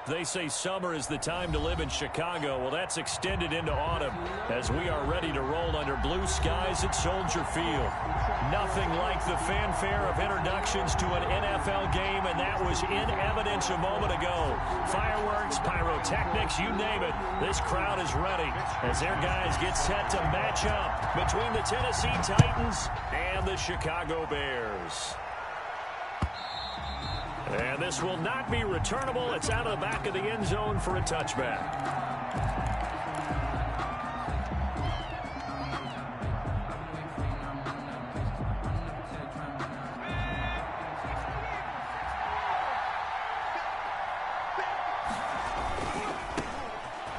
They say summer is the time to live in Chicago. Well, that's extended into autumn as we are ready to roll under blue skies at Soldier Field. Nothing like the fanfare of introductions to an NFL game, and that was in evidence a moment ago. Fireworks, pyrotechnics, you name it. This crowd is ready as their guys get set to match up between the Tennessee Titans and the Chicago Bears. And this will not be returnable. It's out of the back of the end zone for a touchback.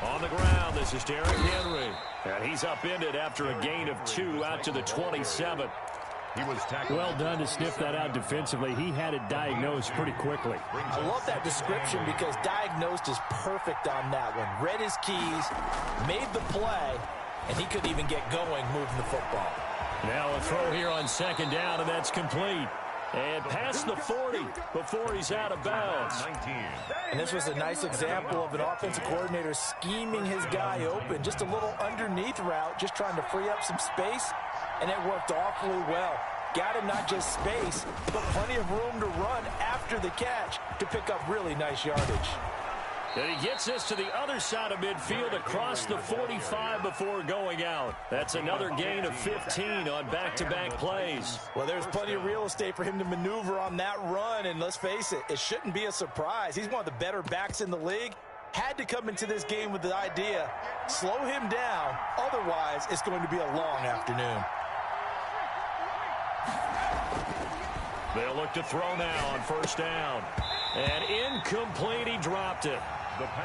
On the ground, this is Derrick Henry. And he's upended after a gain of 2 out to the 27. He was tackled. Well done to sniff that out defensively. He had it diagnosed pretty quickly. I love that description because diagnosed is perfect on that one. Read his keys, made the play, and he couldn't even get going moving the football. Now a throw here on second down, and that's complete. And past the 40 before he's out of bounds. And this was a nice example of an offensive coordinator scheming his guy open. Just a little underneath route, just trying to free up some space. And it worked awfully well. Got him not just space, but plenty of room to run after the catch to pick up really nice yardage. And he gets us to the other side of midfield across the 45 before going out. That's another gain of 15 on back-to-back plays. Well, there's plenty of real estate for him to maneuver on that run, and let's face it, it shouldn't be a surprise. He's one of the better backs in the league. Had to come into this game with the idea, slow him down, otherwise it's going to be a long afternoon. They'll look to throw now on first down. And incomplete, he dropped it.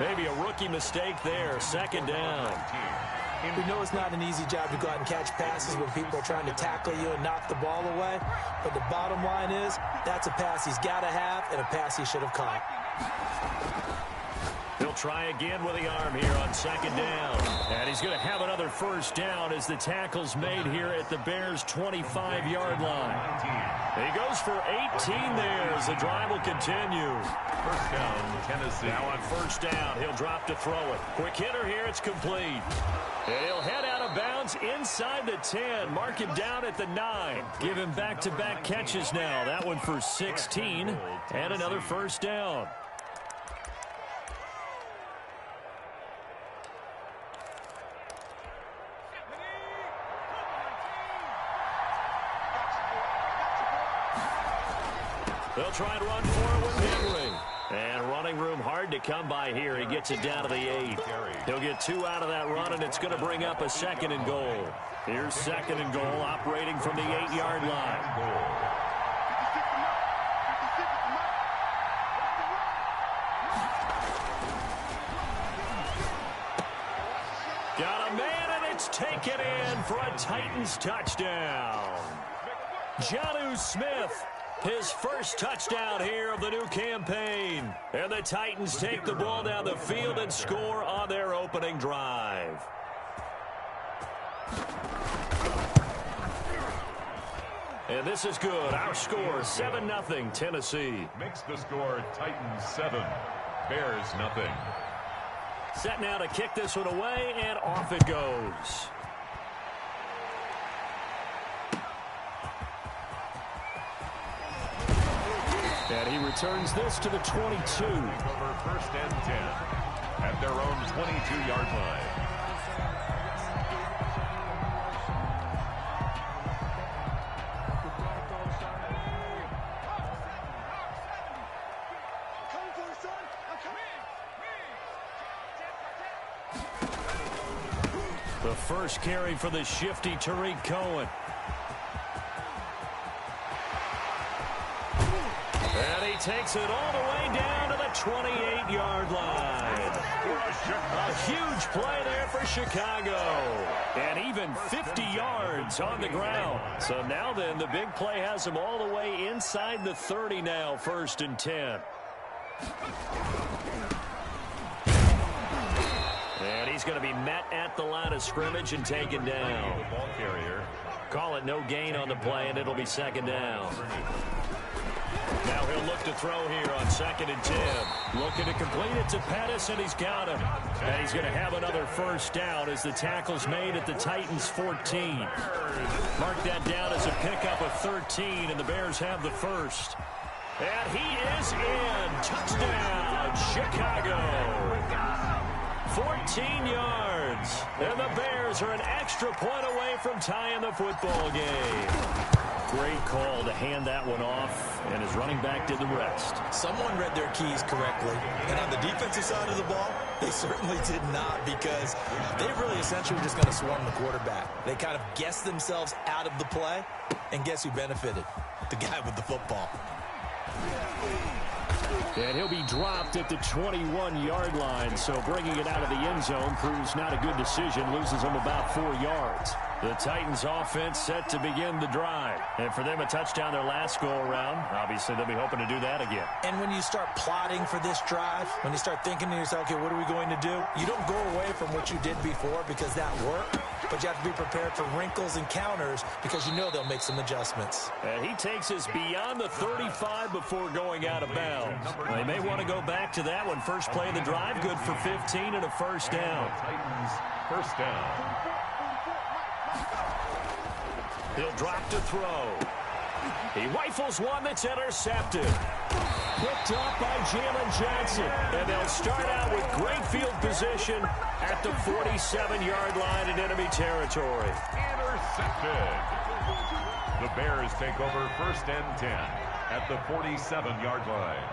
Maybe a rookie mistake there, second down. We know it's not an easy job to go out and catch passes when people are trying to tackle you and knock the ball away. But the bottom line is, that's a pass he's got to have and a pass he should have caught. He'll try again with the arm here on second down. And he's going to have another first down as the tackle's made here at the Bears' 25-yard line. He goes for 18 there as the drive will continue. First down, Tennessee. Now on first down, he'll drop to throw it. Quick hitter here, it's complete. And he'll head out of bounds inside the 10. Mark him down at the 9. Give him back-to-back catches now. That one for 16 and another first down. They'll try and run for it with Henry. And running room hard to come by here. He gets it down to the 8. He'll get 2 out of that run, and it's going to bring up a second and goal. Here's second and goal operating from the 8-yard line. Got a man, and it's taken in for a Titans touchdown. Jonnu Smith. His first touchdown here of the new campaign. And the Titans take the ball down the field and score on their opening drive. And this is good. Our score, 7-0 Tennessee. Makes the score Titans 7, Bears nothing. Set now to kick this one away, and off it goes. And he returns this to the 22. Over first and 10 at their own 22-yard line. The first carry for the shifty Tariq Cohen. And he takes it all the way down to the 28-yard line. A huge play there for Chicago. And even 50 yards on the ground. So now then, the big play has him all the way inside the 30 now, first and 10. And he's going to be met at the line of scrimmage and taken down. Ball carrier. Call it no gain on the play, and it'll be second down. Now he'll look to throw here on 2nd and 10. Looking to complete it to Pettis, and he's got him. And he's going to have another first down as the tackle's made at the Titans' 14. Mark that down as a pickup of 13, and the Bears have the first. And he is in. Touchdown, Chicago. 14 yards. And the Bears are an extra point away from tying the football game. Great call to hand that one off, and his running back did the rest. Someone read their keys correctly. And on the defensive side of the ball, they certainly did not, because they really essentially were just going to swarm the quarterback. They kind of guessed themselves out of the play, and guess who benefited? The guy with the football. And he'll be dropped at the 21-yard line, so bringing it out of the end zone proves not a good decision, loses him about 4 yards. The Titans offense set to begin the drive. And for them, a touchdown their last go-around. Obviously, they'll be hoping to do that again. And when you start plotting for this drive, when you start thinking to yourself, okay, what are we going to do? You don't go away from what you did before because that worked, but you have to be prepared for wrinkles and counters because you know they'll make some adjustments. And he takes us beyond the 35 before going out of bounds. They may want to go back to that one. First play of the drive, good for 15 and a first down. Titans first down. He'll drop to throw. He rifles one that's intercepted. Picked up by Jalen Johnson. And they'll start out with great field position at the 47-yard line in enemy territory. Intercepted. The Bears take over 1st and 10 at the 47-yard line.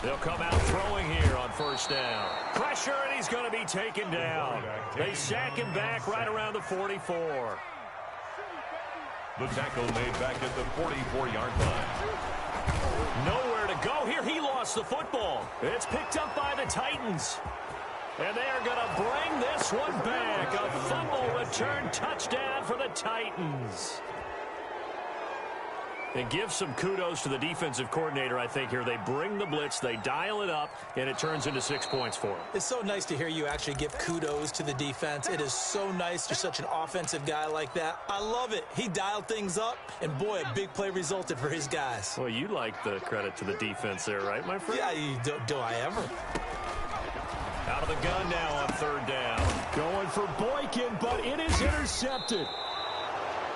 They'll come out throwing here on first down. Pressure, and he's going to be taken down. They sack him back right around the 44. The tackle made back at the 44-yard line. Nowhere to go here. He lost the football. It's picked up by the Titans. And they are going to bring this one back. A fumble return touchdown for the Titans. And give some kudos to the defensive coordinator, I think, here. They bring the blitz, they dial it up, and it turns into 6 points for them. It's so nice to hear you actually give kudos to the defense. It is so nice you're such an offensive guy like that. I love it. He dialed things up, and boy, a big play resulted for his guys. Well, you like the credit to the defense there, right, my friend? Yeah, do I ever? Out of the gun now on third down. Going for Boykin, but it is intercepted.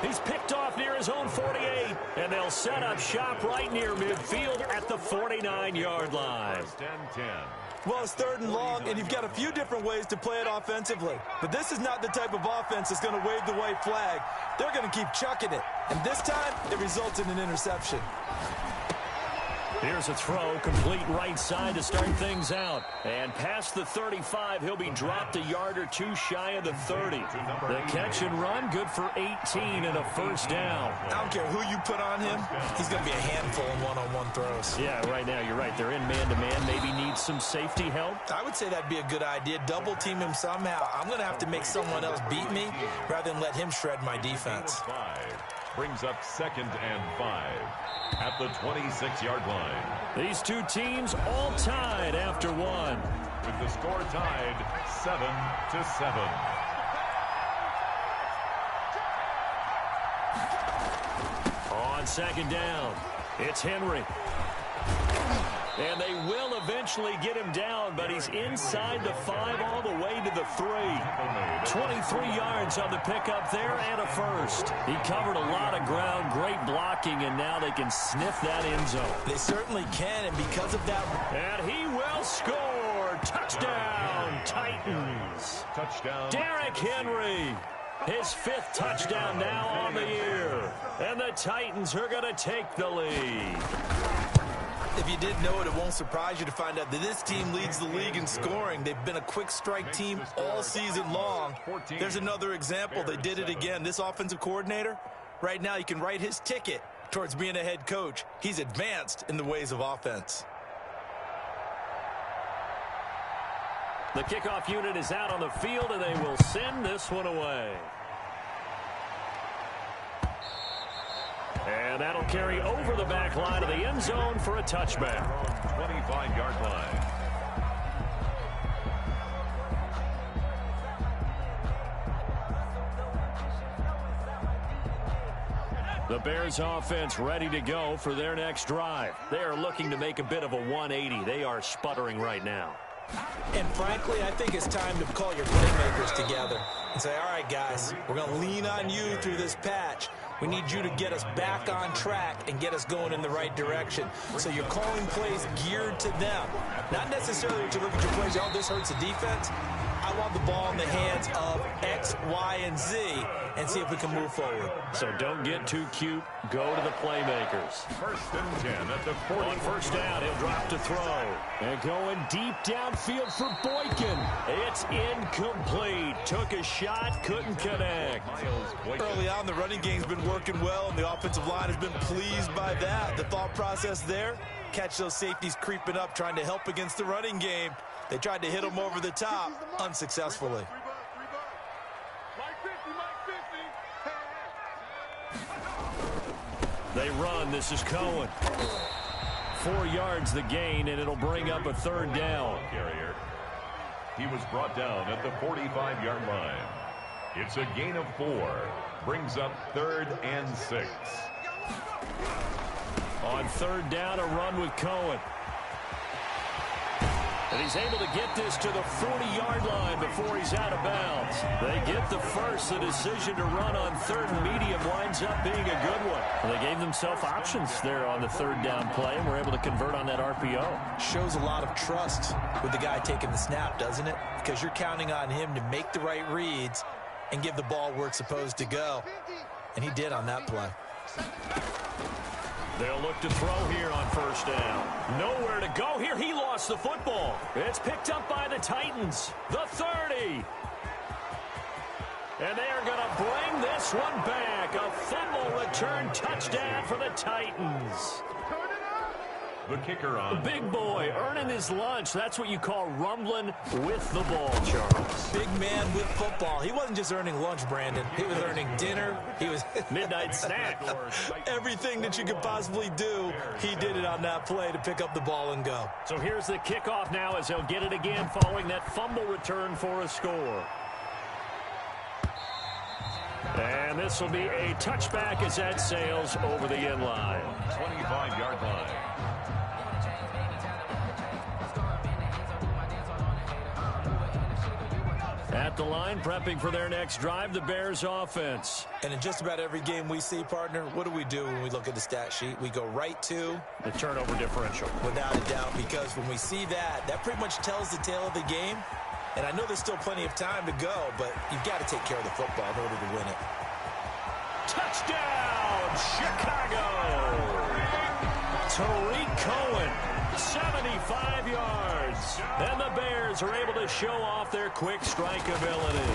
He's picked off near his own 48, and they'll set up shop right near midfield at the 49-yard line. 1st and 10. Well, it's 3rd and long, and you've got a few different ways to play it offensively. But this is not the type of offense that's going to wave the white flag. They're going to keep chucking it. And this time, it results in an interception. Here's a throw, complete right side to start things out. And past the 35, he'll be dropped a yard or two shy of the 30. The catch and run, good for 18 and a first down. I don't care who you put on him, he's going to be a handful in one-on-one throws. Yeah, right now, you're right. They're in man-to-man, maybe needs some safety help. I would say that'd be a good idea. Double team him somehow. I'm going to have to make someone else beat me rather than let him shred my defense. Brings up 2nd and 5 at the 26-yard line. These two teams all tied after one. With the score tied 7-7. On 2nd down, it's Henry. And they will eventually get him down, but he's inside the 5 all the way to the 3. 23 yards on the pickup there and a first. He covered a lot of ground, great blocking, and now they can sniff that end zone. They certainly can, and because of that... And he will score. Touchdown, Titans. Touchdown. Derrick Henry. His 5th touchdown now on the year. And the Titans are going to take the lead. If you didn't know it, it won't surprise you to find out that this team leads the league in scoring. They've been a quick strike team all season long. There's another example. They did it again. This offensive coordinator, right now you can write his ticket towards being a head coach. He's advanced in the ways of offense. The kickoff unit is out on the field, and they will send this one away. And that'll carry over the back line of the end zone for a touchback. 25-yard line. The Bears offense ready to go for their next drive. They are looking to make a bit of a 180. They are sputtering right now. And frankly, I think it's time to call your playmakers together and say, all right, guys, we're going to lean on you through this patch. We need you to get us back on track and get us going in the right direction. So you're calling plays geared to them. Not necessarily to look at your plays, oh, this hurts the defense. I want the ball in the hands of X, Y, and Z and see if we can move forward. So don't get too cute. Go to the playmakers. 1st and 10 at the 40. On 1st down, he'll drop to throw. And going deep downfield for Boykin. It's incomplete. Took a shot, couldn't connect. Early on, the running game's been working well, and the offensive line has been pleased by that. The thought process there, catch those safeties creeping up, trying to help against the running game. They tried to hit him over the top, unsuccessfully. They run. This is Cohen. 4 yards the gain, and it'll bring up a 3rd down. Carrier. He was brought down at the 45-yard line. It's a gain of 4. Brings up 3rd and 6. On 3rd down, a run with Cohen. And he's able to get this to the 40-yard line before he's out of bounds. They get the first. The decision to run on 3rd and medium winds up being a good one. Well, they gave themselves options there on the 3rd down play, and were able to convert on that RPO. Shows a lot of trust with the guy taking the snap, doesn't it? Because you're counting on him to make the right reads and give the ball where it's supposed to go. And he did on that play. They'll look to throw here on 1st down. Nowhere to go here. He lost the football. It's picked up by the Titans. The 30. And they are going to bring this one back. A fumble return touchdown for the Titans. The kicker on. The big boy earning his lunch. That's what you call rumbling with the ball, Charles. Big man with football. He wasn't just earning lunch, Brandon. He was earning dinner. He was midnight snack. Everything that you could possibly do, he did it on that play to pick up the ball and go. So here's the kickoff now as they'll get it again following that fumble return for a score. And this will be a touchback as that sails over the end line. 25-yard line. At the line, prepping for their next drive, the Bears offense. And in just about every game we see, partner, what do we do when we look at the stat sheet? We go right to the turnover differential. Without a doubt, because when we see that, that pretty much tells the tale of the game. And I know there's still plenty of time to go, but you've got to take care of the football in order to win it. Touchdown, Chicago! Tariq Cohen, 75 yards. And the Bears are able to show off their quick strike ability.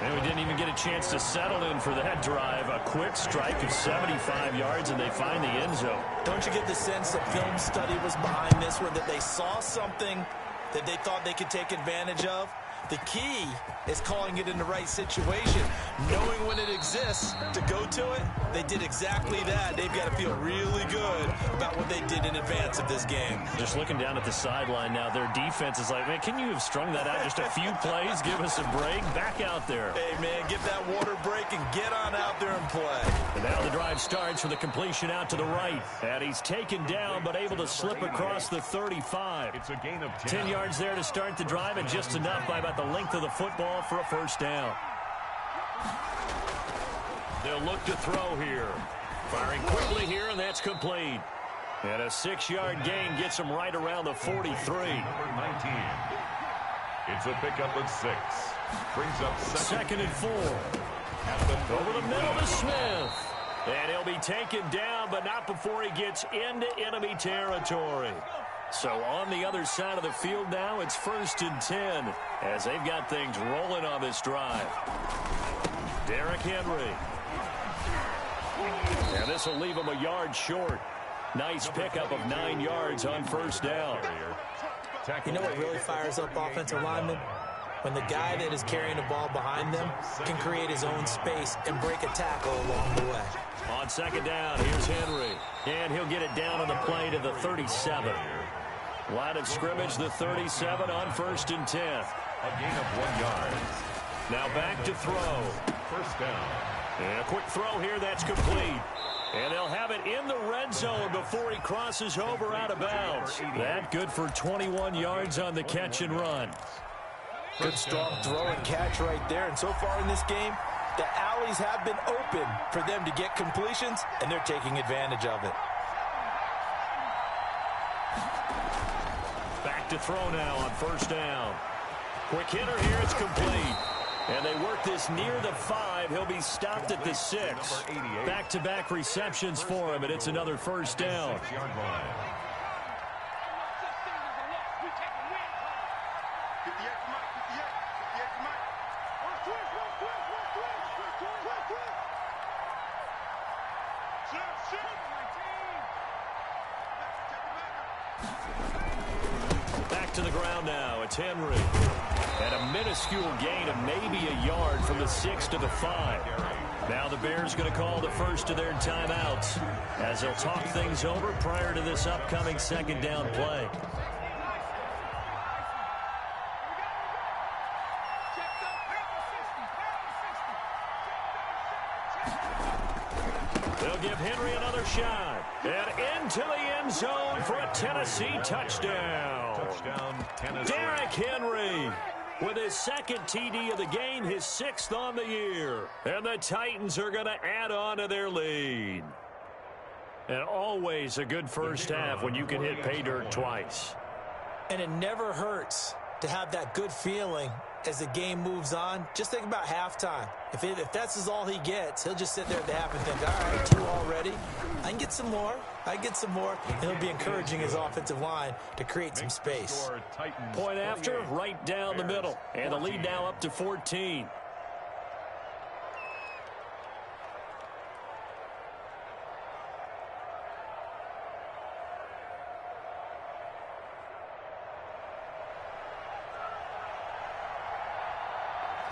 And we didn't even get a chance to settle in for that drive. A quick strike of 75 yards, and they find the end zone. Don't you get the sense that film study was behind this one, that they saw something that they thought they could take advantage of? The key is calling it in the right situation, knowing when it exists to go to it. They did exactly that. They've got to feel really good about what they did in advance of this game. Just looking down at the sideline now, their defense is like, man, can you have strung that out just a few plays? Give us a break. Back out there. Hey, man, give that water break and get on out there and play. And now the drive starts with a completion out to the right. And he's taken down but able to slip across the 35. It's a gain of 10. 10 yards there to start the drive, and just enough by about the length of the football for a 1st down. They'll look to throw here. Firing quickly here, and that's complete. And a 6-yard gain gets him right around the 43. Number 19. It's a pickup of 6. Brings up 2nd and 4. Over the middle to Smith. And he'll be taken down, but not before he gets into enemy territory. So on the other side of the field now, it's 1st and 10 as they've got things rolling on this drive. Derrick Henry. And this will leave him a yard short. Nice pickup of 9 yards on 1st down. You know what really fires up offensive linemen? When the guy that is carrying the ball behind them can create his own space and break a tackle along the way. On 2nd down, here's Henry. And he'll get it down on the play to the 37. Line of scrimmage, the 37 on 1st and 10. A gain of 1 yard. Now back to throw. 1st down. And a quick throw here that's complete. And they'll have it in the red zone before he crosses over out of bounds. That good for 21 yards on the catch and run. Good strong throw and catch right there. And so far in this game, the alleys have been open for them to get completions, and they're taking advantage of it. Back to throw now on first down. Quick hitter here, it's complete. And they work this near the 5. He'll be stopped at the 6. Back-to-back receptions for him, and it's another first down. Back to the ground now. It's Henry. And a minuscule gain of maybe a yard from the 6 to the 5. Now the Bears going to call the first of their timeouts as they'll talk things over prior to this upcoming second down play. They'll give Henry another shot. And into the end zone for a Tennessee touchdown. Touchdown, Tennessee. Derrick Henry with his second TD of the game, his 6th on the year. And the Titans are going to add on to their lead. And always a good first half when you can hit pay dirt twice. And it never hurts to have that good feeling as the game moves on. Just think about halftime. If that's all he gets, he'll just sit there at the half and think, all right, 2 already. I can get some more. And he'll be encouraging his offensive line to create some space. Point after, right down the middle. And the lead now up to 14.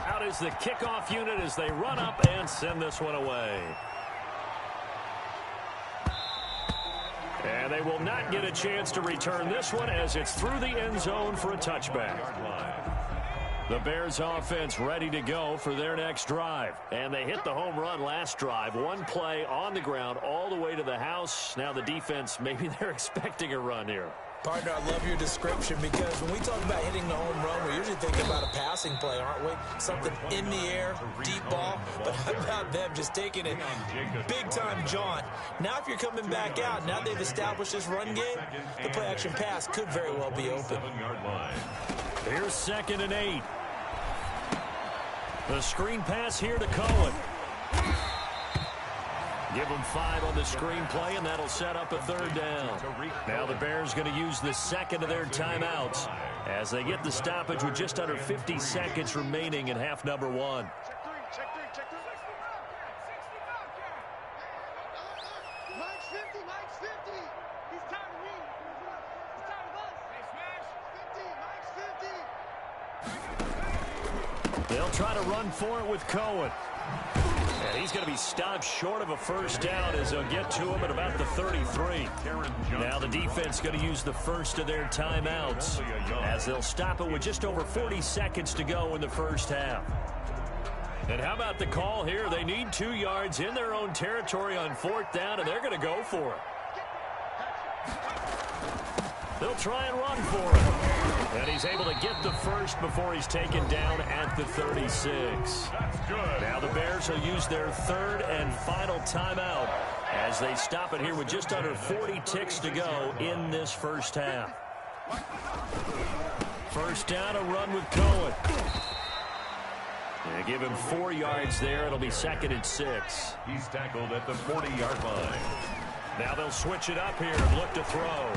Out is the kickoff unit as they run up and send this one away. And they will not get a chance to return this one as it's through the end zone for a touchback. The Bears offense ready to go for their next drive. And they hit the home run last drive. One play on the ground all the way to the house. Now the defense, maybe they're expecting a run here. Partner, I love your description because when we talk about hitting the home run, we usually think about a passing play, aren't we? Something in the air, deep ball. But how about them just taking it big-time jaunt? Now if you're coming back out, now they've established this run game, the play-action pass could very well be open. Here's 2nd and 8. The screen pass here to Cohen. Give them 5 on the screen play, and that'll set up a 3rd down. Now the Bears going to use the second of their timeouts as they get the stoppage with just under 50 seconds remaining in half number 1. They'll try to run for it with Cohen. And he's going to be stopped short of a first down as they'll get to him at about the 33. Now the defense going to use the first of their timeouts as they'll stop it with just over 40 seconds to go in the first half. And how about the call here? They need 2 yards in their own territory on 4th down, and they're going to go for it. They'll try and run for it. And he's able to get the first before he's taken down at the 36. That's good. Now the Bears will use their 3rd and final timeout as they stop it here with just under 40 ticks to go in this first half. First down, a run with Cohen. They give him 4 yards there. It'll be 2nd and 6. He's tackled at the 40-yard line. Now they'll switch it up here and look to throw.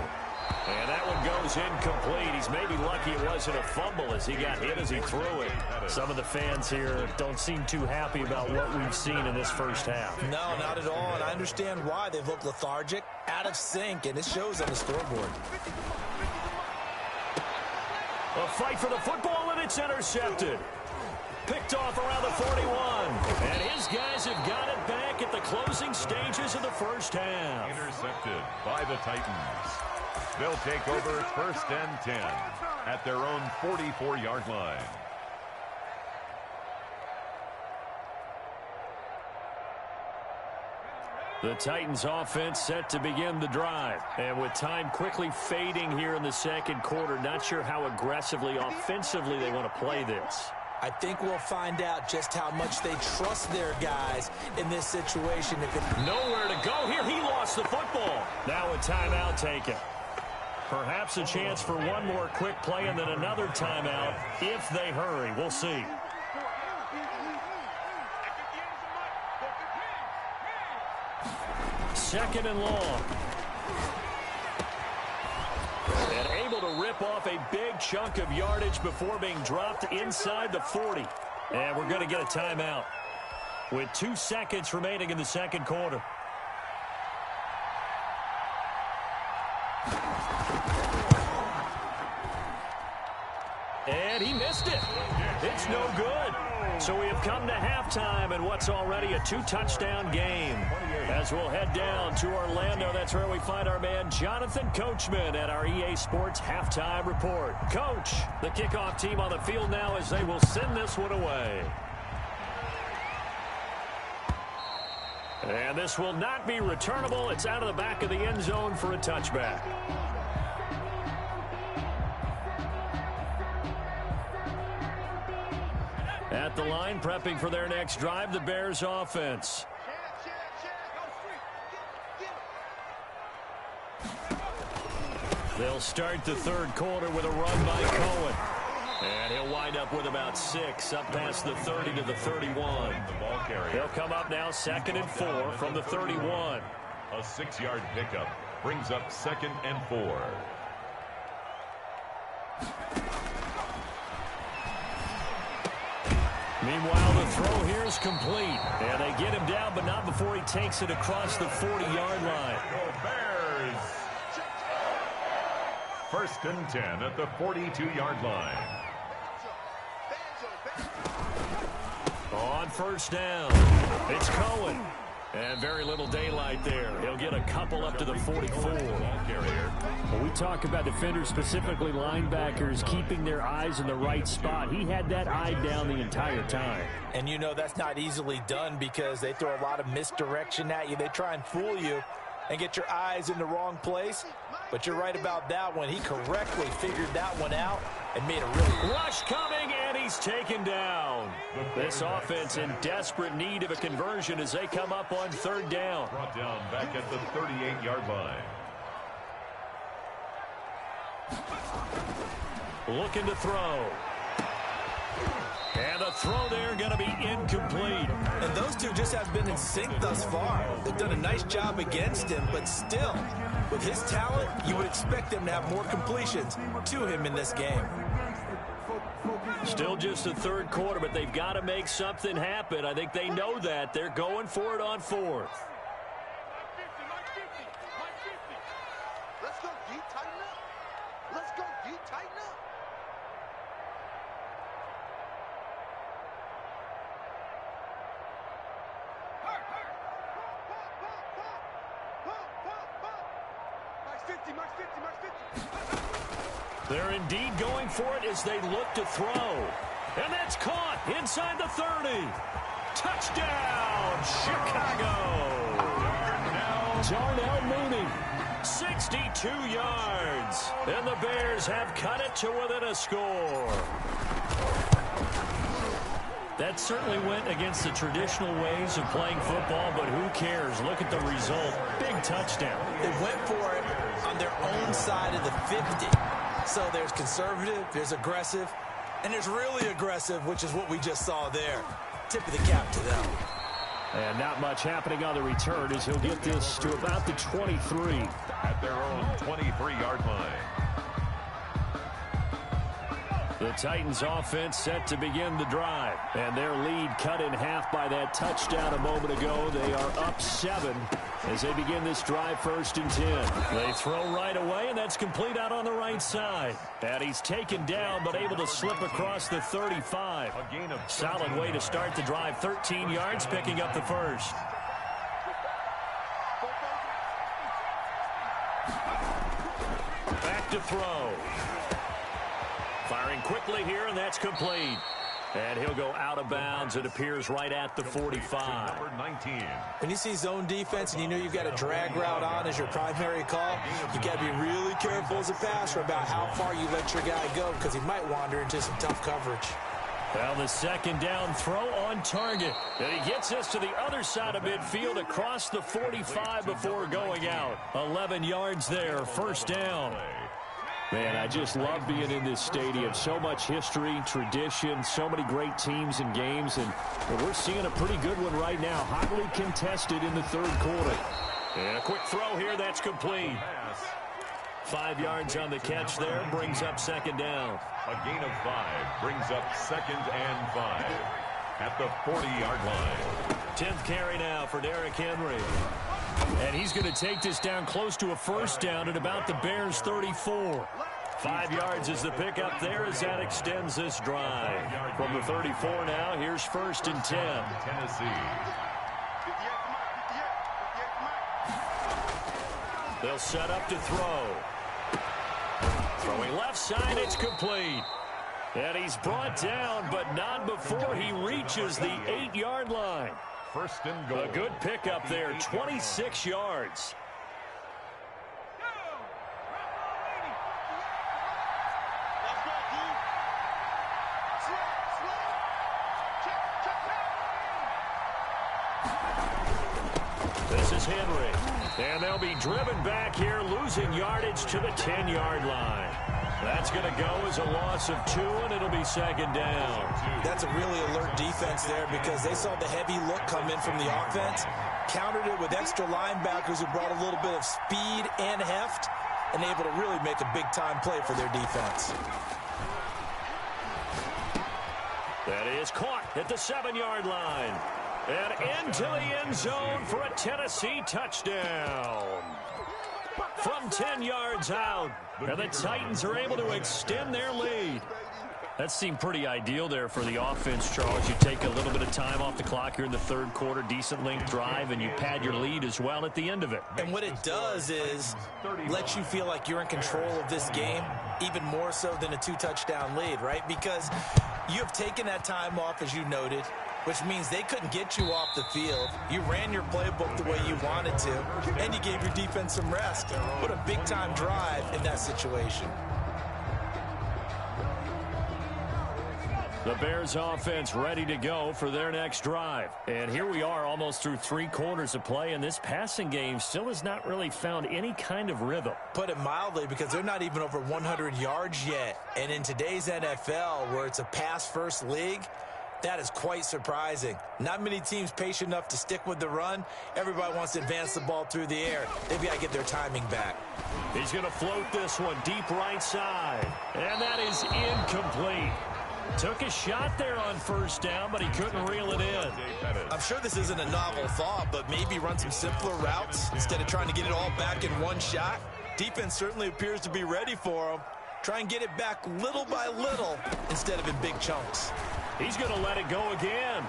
And that one goes incomplete. He's maybe lucky it wasn't a fumble as he got hit as he threw it. Some of the fans here don't seem too happy about what we've seen in this first half. No, not at all, and I understand why. They've looked lethargic, out of sync, and it shows on the scoreboard. A fight for the football, and it's intercepted. Picked off around the 41. And his guys have got it back at the closing stages of the first half. Intercepted by the Titans. They'll take over 1st and 10 at their own 44-yard line. The Titans offense set to begin the drive. And with time quickly fading here in the second quarter, not sure how aggressively, offensively they want to play this. I think we'll find out just how much they trust their guys in this situation. Nowhere to go here. He lost the football. Now a timeout taken. Perhaps a chance for one more quick play and then another timeout if they hurry. We'll see. Second and long. And able to rip off a big chunk of yardage before being dropped inside the 40. And we're going to get a timeout with 2 seconds remaining in the second quarter. And he missed it. It's no good. So we have come to halftime in what's already a 2-touchdown game. As we'll head down to Orlando, that's where we find our man Jonathan Coachman at our EA Sports Halftime Report. Coach, the kickoff team on the field now as they will send this one away. And this will not be returnable. It's out of the back of the end zone for a touchback. At the line, prepping for their next drive, the Bears offense. They'll start the third quarter with a run by Cohen. And he'll wind up with about 6, up past the 30 to the 31. They'll come up now 2nd and 4 from the 31. A 6-yard pickup brings up 2nd and 4. Meanwhile, the throw here is complete. And they get him down, but not before he takes it across the 40-yard line. Go Bears! 1st and 10 at the 42-yard line. On first down, it's Cohen. And very little daylight there. He'll get a couple up to the 44. When we talk about defenders, specifically linebackers, keeping their eyes in the right spot, he had that eye down the entire time. And you know that's not easily done because they throw a lot of misdirection at you. They try and fool you and get your eyes in the wrong place. But you're right about that one. He correctly figured that one out and made a really... Rush coming, and he's taken down. This offense in desperate need of a conversion as they come up on 3rd down. Brought down back at the 38-yard line. Looking to throw. And a throw there going to be incomplete. And those two just have been in sync thus far. They've done a nice job against him, but still, with his talent, you would expect them to have more completions to him in this game. Still just the 3rd quarter, but they've got to make something happen. I think they know that. They're going for it on 4th. Let's go deep, tighten up. Let's go deep, tighten up. They're indeed going for it as they look to throw. And that's caught inside the 30. Touchdown, Chicago. Darnell Mooney, 62 yards. And the Bears have cut it to within a score. That certainly went against the traditional ways of playing football, but who cares? Look at the result. Big touchdown. They went for it on their own side of the 50. So there's conservative, there's aggressive, and there's really aggressive, which is what we just saw there. Tip of the cap to them. And not much happening on the return as he'll get this to about the 23. At their own 23-yard line. The Titans offense set to begin the drive. And their lead cut in half by that touchdown a moment ago. They are up 7 as they begin this drive 1st and 10. They throw right away, and that's complete out on the right side. And he's taken down, but able to slip across the 35. A gain of solid way to start the drive. 13 yards, picking up the first. Back to throw. Firing quickly here, and that's complete. And he'll go out of bounds. It appears right at the 45. Number 19. When you see zone defense and you know you've got a drag route on as your primary call, you got to be really careful as a passer about how far you let your guy go because he might wander into some tough coverage. Well, the second down throw on target. And he gets us to the other side of midfield across the 45 before going out. 11 yards there, first down. Man, I just love being in this stadium. So much history, tradition, so many great teams and games, and we're seeing a pretty good one right now. Hotly contested in the third quarter. And a quick throw here, that's complete. 5 yards on the catch there, brings up second down. A gain of 5 brings up 2nd and 5 at the 40-yard line. 10th carry now for Derrick Henry. And he's going to take this down close to a first down at about the Bears' 34. 5 yards is the pickup there as that extends this drive. From the 34 now, here's 1st and 10. Tennessee. They'll set up to throw. Throwing left side, it's complete. And he's brought down, but not before he reaches the 8-yard line. 1st and goal. A good pickup there, 26 yards. This is Henry. And they'll be driven back here, losing yardage to the 10-yard line. That's going to go as a loss of 2, and it'll be second down. That's a really alert defense there because they saw the heavy look come in from the offense, countered it with extra linebackers who brought a little bit of speed and heft, and able to really make a big-time play for their defense. That is caught at the 7-yard line. And into the end zone for a Tennessee touchdown. From 10 yards out, and the Titans are able to extend their lead. That seemed pretty ideal there for the offense, Charles. You take a little bit of time off the clock here in the third quarter, decent length drive, and you pad your lead as well at the end of it. And what it does is let you feel like you're in control of this game, even more so than a 2-touchdown lead, right? Because you have taken that time off, as you noted, which means they couldn't get you off the field. You ran your playbook the way you wanted to, and you gave your defense some rest. What a big-time drive in that situation. The Bears offense ready to go for their next drive. And here we are almost through 3 quarters of play, and this passing game still has not really found any kind of rhythm. Put it mildly, because they're not even over 100 yards yet. And in today's NFL, where it's a pass-first league, that is quite surprising. Not many teams patient enough to stick with the run. Everybody wants to advance the ball through the air. They've got to get their timing back. He's going to float this one deep right side. And that is incomplete. Took a shot there on first down, but he couldn't reel it in. I'm sure this isn't a novel thought, but maybe run some simpler routes instead of trying to get it all back in one shot. Defense certainly appears to be ready for him. Try and get it back little by little instead of in big chunks. He's going to let it go again.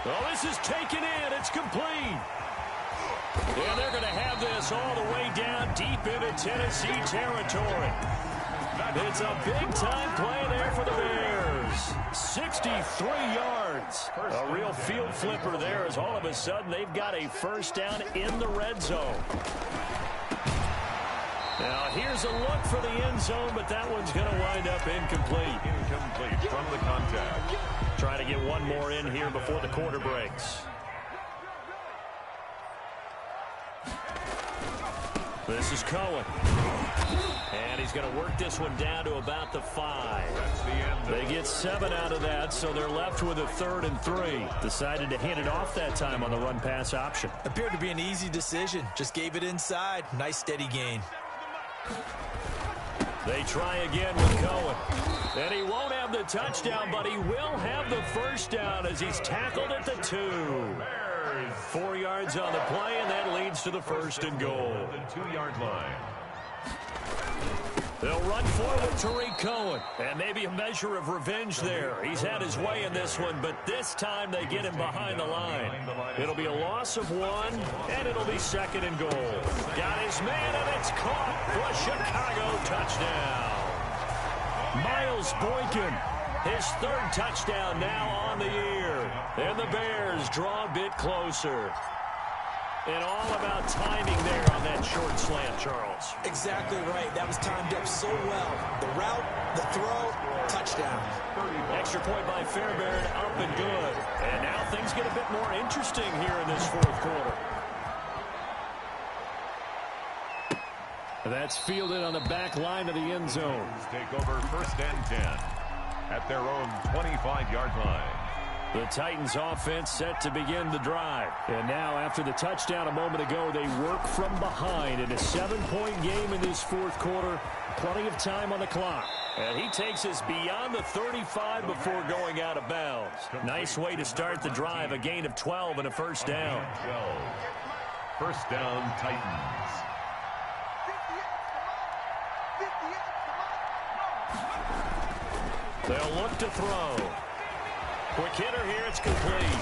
Oh, this is taken in. It's complete. And they're going to have this all the way down deep into Tennessee territory. It's a big-time play there for the Bears. 63 yards. A real field flipper there as all of a sudden they've got a first down in the red zone. Now here's a look for the end zone, but that one's going to wind up incomplete. Incomplete from the contact. Trying to get one more in here before the quarter breaks. This is Cohen. And he's going to work this one down to about the 5. That's the end. They get 7 out of that, so they're left with a 3rd and 3. Decided to hand it off that time on the run-pass option. Appeared to be an easy decision. Just gave it inside. Nice steady gain. They try again with Cohen. And he won't have the touchdown, but he will have the first down as he's tackled at the 2. 4 yards on the play, and that leads to the 1st and goal. The 2-yard line. They'll run forward to Tariq Cohen. And maybe a measure of revenge there. He's had his way in this one, but this time they get him behind the line. It'll be a loss of 1, and it'll be 2nd and goal. Got his man, and it's caught for a Chicago touchdown. Miles Boykin His third touchdown now on the year. And the Bears draw a bit closer. And all about timing there on that short slant, Charles. Exactly right. That was timed up so well. The route, the throw, touchdown. Extra point by Fairbairn, up and good. And now things get a bit more interesting here in this fourth quarter. That's fielded on the back line of the end zone. Take over 1st and 10 at their own 25-yard line. The Titans offense set to begin the drive. And now after the touchdown a moment ago, they work from behind in a 7-point game in this fourth quarter. Plenty of time on the clock. And he takes us beyond the 35 before going out of bounds. Nice way to start the drive. A gain of 12 and a first down. 12. First down, Titans. They'll look to throw. Quick hitter here, it's complete.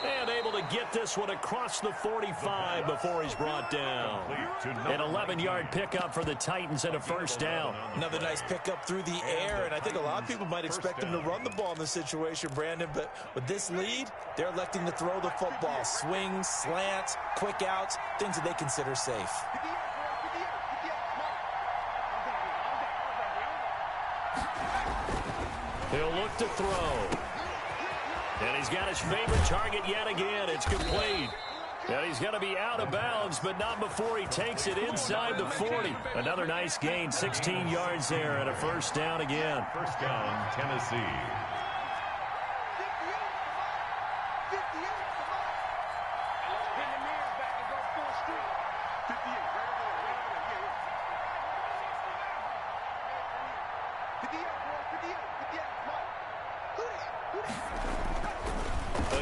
And able to get this one across the 45 before he's brought down. An 11-yard pickup for the Titans and a first down. Another nice pickup through the air, and I think a lot of people might expect him to run the ball in this situation, Brandon, but with this lead, they're electing to throw the football. Swings, slants, quick outs, things that they consider safe. He'll look to throw. And he's got his favorite target yet again. It's complete. And he's going to be out of bounds, but not before he takes it inside the 40. Another nice gain, 16 yards there, and a first down again. First down, Tennessee.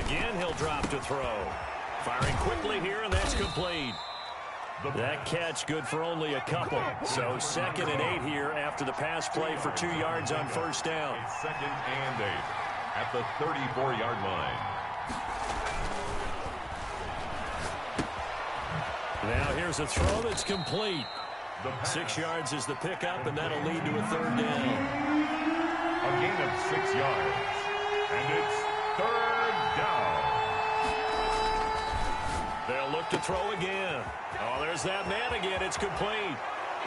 Again, he'll drop to throw. Firing quickly here, and that's complete. That catch good for only a couple. So 2nd and 8 here after the pass play for 2 yards on first down. 2nd and 8 at the 34-yard line. Now here's a throw that's complete. 6 yards is the pickup, and that'll lead to a third down. A gain of 6 yards. And it's third down. They'll look to throw again. Oh, there's that man again. It's complete.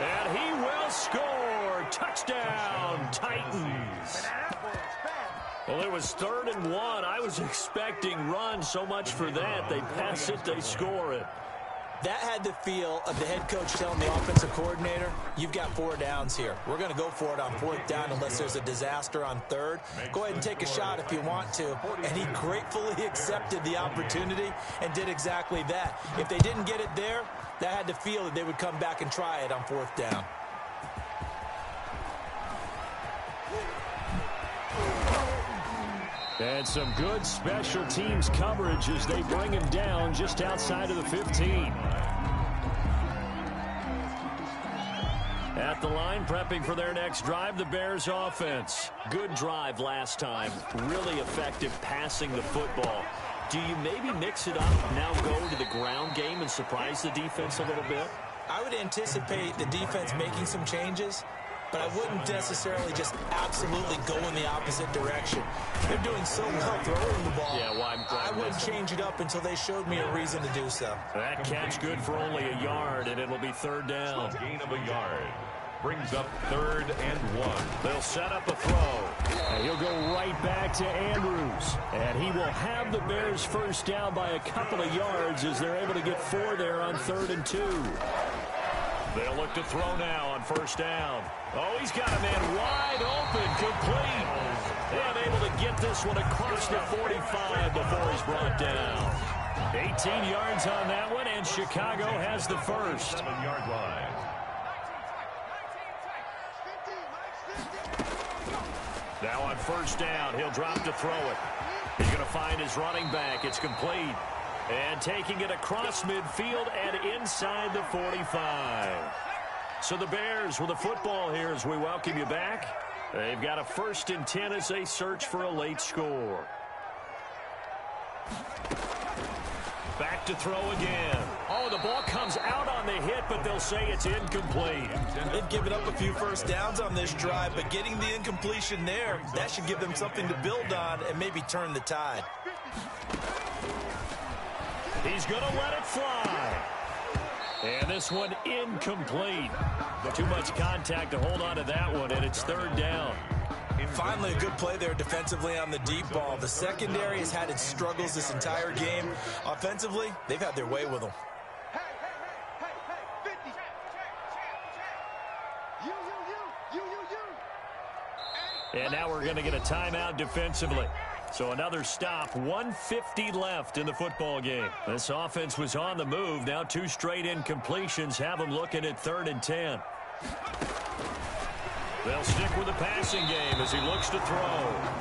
And he will score. Touchdown, Titans. Well, it was 3rd and 1. I was expecting run, so much for that. They pass it, they score it. That had the feel of the head coach telling the offensive coordinator, you've got 4 downs here. We're going to go for it on 4th down unless there's a disaster on 3rd. Go ahead and take a shot if you want to. And he gratefully accepted the opportunity and did exactly that. If they didn't get it there, that had the feel that they would come back and try it on 4th down. And some good special teams coverage as they bring him down just outside of the 15. At the line, prepping for their next drive, the Bears offense. Good drive last time. Really effective passing the football. Do you maybe mix it up, now go to the ground game and surprise the defense a little bit? I would anticipate the defense making some changes, but I wouldn't necessarily just absolutely go in the opposite direction. They're doing so well throwing the ball. Yeah, well, I wouldn't change it up until they showed me a reason to do so. That catch good for only a yard, and it'll be 3rd down. A gain of a yard. Brings up 3rd and 1. They'll set up a throw. And he'll go right back to Andrews. And he will have the Bears first down by a couple of yards as they're able to get 4 there on 3rd and 2. They'll look to throw now on first down. Oh, he's got a man wide open, complete. And able to get this one across the 45 before he's brought down. 18 yards on that one, and Chicago has the first. 7-yard line. Now on first down, he'll drop to throw it. He's going to find his running back. It's complete. And taking it across midfield and inside the 45. So the Bears with the football here as we welcome you back. They've got a 1st and 10 as they search for a late score. Back to throw again. Oh, the ball comes out on the hit, but they'll say it's incomplete. They've given up a few first downs on this drive, but getting the incompletion there, that should give them something to build on and maybe turn the tide. He's going to let it fly. And this one incomplete. Too much contact to hold on to that one, and it's third down. Finally, a good play there defensively on the deep ball. The secondary has had its struggles this entire game. Offensively, they've had their way with them. And now we're going to get a timeout defensively. So another stop, 1:50 left in the football game. This offense was on the move. Now 2 straight incompletions have them looking at 3rd and 10. They'll stick with the passing game as he looks to throw.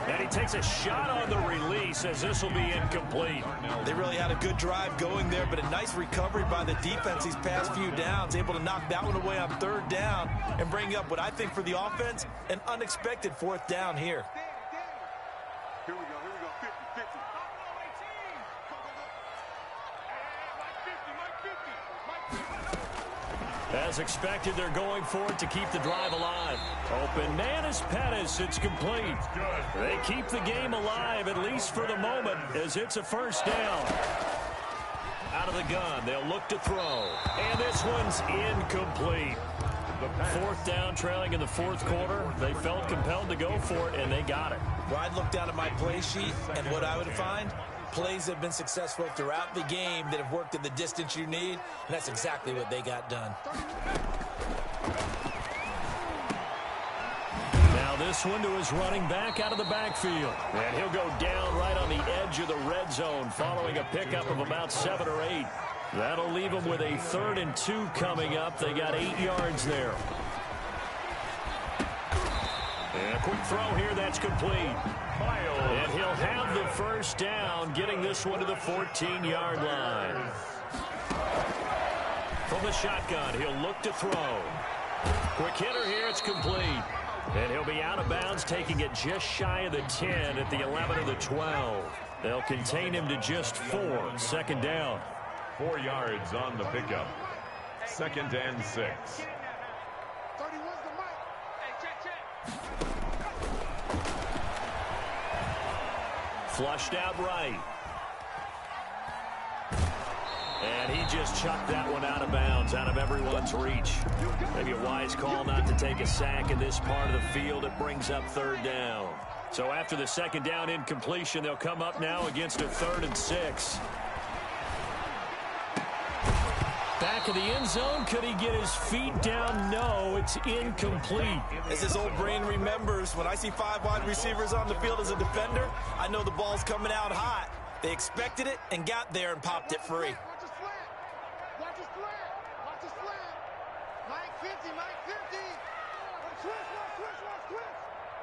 And he takes a shot on the release as this will be incomplete. They really had a good drive going there, but a nice recovery by the defense these past few downs, able to knock that one away on 3rd down and bring up what I think for the offense, an unexpected 4th down here. Here we go, 50, 50. As expected, they're going for it to keep the drive alive. Open man is Pettis. It's complete. They keep the game alive, at least for the moment, as it's a 1st down. Out of the gun, they'll look to throw. And this one's incomplete. 4th down, trailing in the 4th quarter. They felt compelled to go for it, and they got it. Well, I'd look down at my play sheet, and what I would find, plays have been successful throughout the game that have worked in the distance you need, and that's exactly what they got done. Now this one to his running back out of the backfield. And he'll go down right on the edge of the red zone following a pickup of about 7 or 8. That'll leave them with a 3rd and 2 coming up. They got 8 yards there. And a quick throw here, that's complete. And he'll have the 1st down, getting this one to the 14-yard line. From the shotgun, he'll look to throw. Quick hitter here, it's complete. And he'll be out of bounds, taking it just shy of the 10 at the 11 of the 12. They'll contain him to just 4. 2nd down. 4 yards on the pickup. 2nd and 6. 31's the mic. Hey, check. Flushed out right. And he just chucked that one out of bounds, out of everyone's reach. Maybe a wise call not to take a sack in this part of the field. It brings up 3rd down. So after the 2nd down incompletion, they'll come up now against a 3rd and 6. Back of the end zone. Could he get his feet down? No, it's incomplete. As his old brain remembers, when I see 5 wide receivers on the field as a defender, I know the ball's coming out hot. They expected it and got there and popped it free. Watch the slant. Watch the slant. Watch the slant. Mike 50, Mike 50. Watch twist.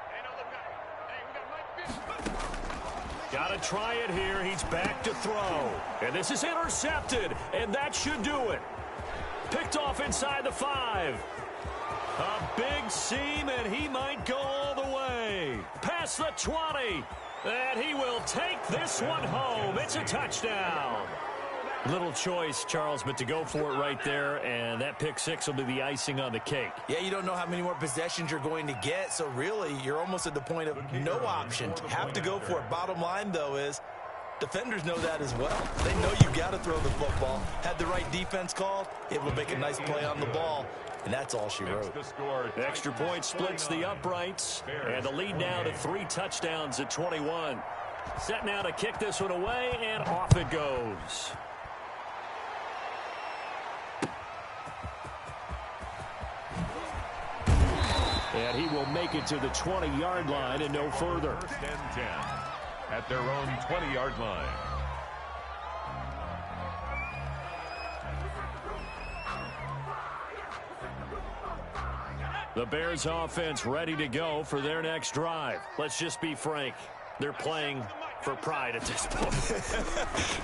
Hey, no, look at it. Hey, we got Mike 50. Got to try it here. He's back to throw. And this is intercepted. And that should do it. Picked off inside the 5. A big seam, and he might go all the way. Past the 20. And he will take this one home. It's a touchdown. Little choice, Charles, but to go for it right there, and that pick 6 will be the icing on the cake. Yeah, you don't know how many more possessions you're going to get, so really you're almost at the point of no option. Have to go for it. Bottom line, though, is defenders know that as well. They know you got to throw the football. Had the right defense called, able to make a nice play on the ball, and that's all she wrote. Extra point splits the uprights, and the lead now to 3 touchdowns at 21. Set now to kick this one away, and off it goes. And he will make it to the 20-yard line and no further. 1st and 10 at their own 20-yard line. The Bears offense ready to go for their next drive. Let's just be frank. They're playing for pride at this point.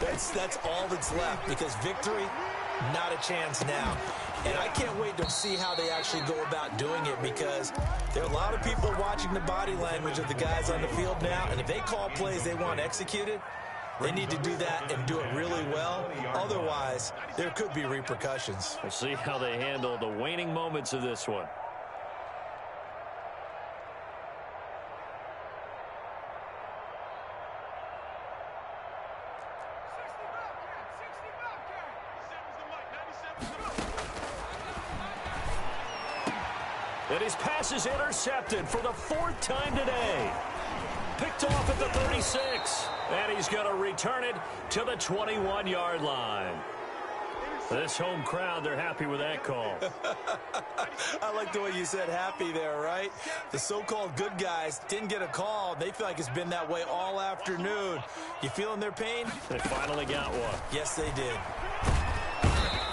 That's all that's left, because victory, not a chance now. And I can't wait to see how they actually go about doing it, because there are a lot of people watching the body language of the guys on the field now, and if they call plays they want executed, They need to do that and do it really well. Otherwise, there could be repercussions. We'll see how they handle the waning moments of this one. And his pass is intercepted for the 4th time today. Picked off at the 36. And he's going to return it to the 21-yard line. This home crowd, they're happy with that call. I like the way you said happy there, right? The so-called good guys didn't get a call. They feel like it's been that way all afternoon. You feeling their pain? They finally got one. Yes, they did.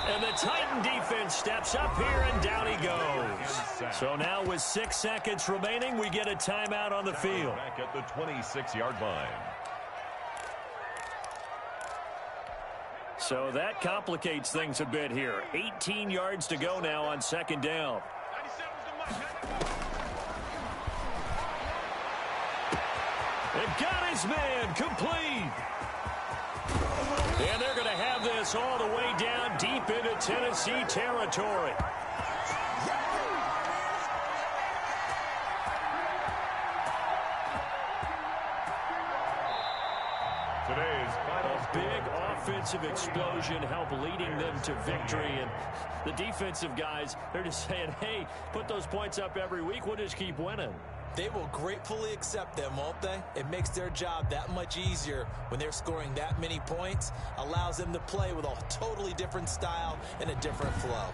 And the Titan defense steps up here, and down he goes. So now with 6 seconds remaining, we get a timeout on the field. Back at the 26-yard line. So that complicates things a bit here. 18 yards to go now on 2nd down. And got his man complete. And they're going to have this all the way down deep into Tennessee territory. Today's final big offensive explosion help leading them to victory. And the defensive guys, they're just saying, hey, put those points up every week. We'll just keep winning. They will gratefully accept them, won't they? It makes their job that much easier when they're scoring that many points. Allows them to play with a totally different style and a different flow.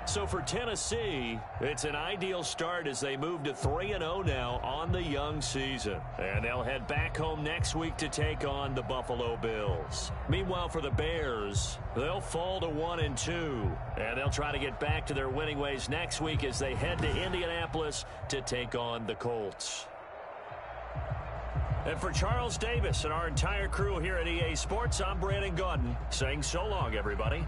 So for Tennessee, it's an ideal start as they move to 3-0 now on the young season. And they'll head back home next week to take on the Buffalo Bills. Meanwhile, for the Bears, they'll fall to 1-2. And they'll try to get back to their winning ways next week as they head to Indianapolis to take on the Colts. And for Charles Davis and our entire crew here at EA Sports, I'm Brandon Gaudin saying so long, everybody.